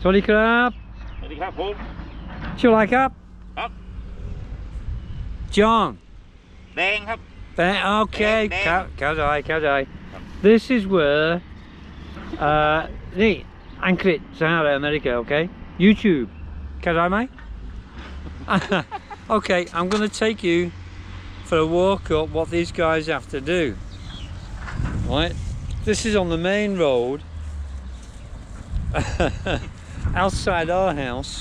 สวัสดีครับ สวัสดีครับผม ชื่ออะไรครับ ครับ John แดงครับ okay แดง เข้าใจ This is where นี่อังกฤษสหรัฐอเมริกา okay YouTube เข้าใจไหม Okay I'm going to take you for a walk up what these guys have to do. Right, this is on the main road outside our house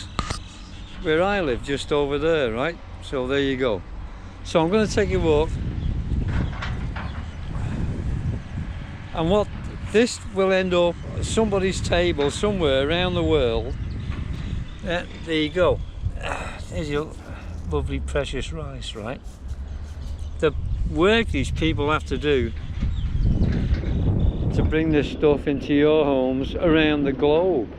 where I live, just over there, right? So there you go. So I'm going to take a walk, and what this will end up somebody's table somewhere around the world. There you go. There's your lovely precious rice, right? The work these people have to do to bring this stuff into your homes around the globe,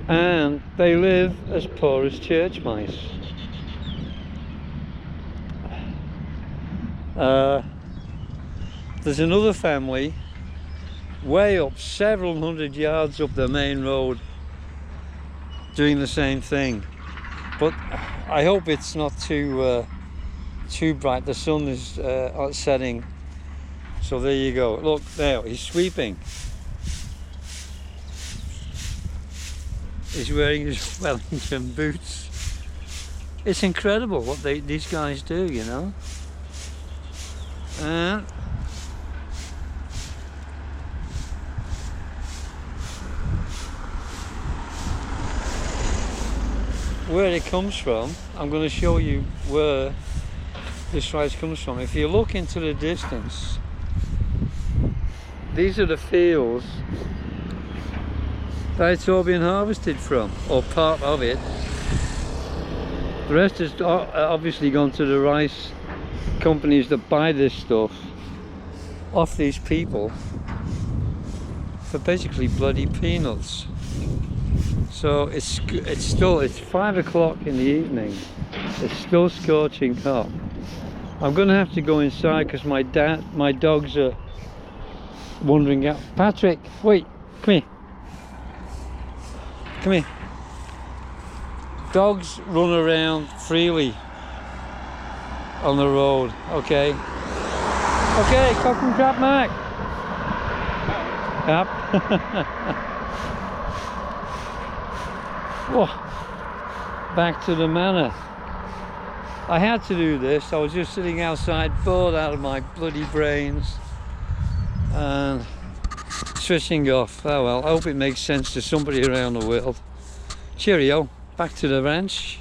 and they live as poor as church mice. There's another family way up several hundred yards up the main road doing the same thing, but I hope it's not too bright. The sun is setting, so there you go. Look there, he's sweeping. He's wearing his Wellington boots. It's incredible what these guys do, you know. And where it comes from, I'm going to show you where this rice comes from. If you look into the distance, these are the fields that it's all been harvested from, or part of it. The rest has obviously gone to the rice companies that buy this stuff off these people for basically bloody peanuts. So it's 5 o'clock in the evening. It's still scorching hot. I'm going to have to go inside because my dogs are wandering out. Patrick, wait, come here. Come here. Dogs run around freely on the road. Okay. Okay, cock and crap, Mark. Yep. Whoa. Back to the manor. I had to do this. I was just sitting outside, bored out of my bloody brains, and switching off. Oh well, I hope it makes sense to somebody around the world. Cheerio, back to the ranch.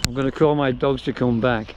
I'm going to call my dogs to come back.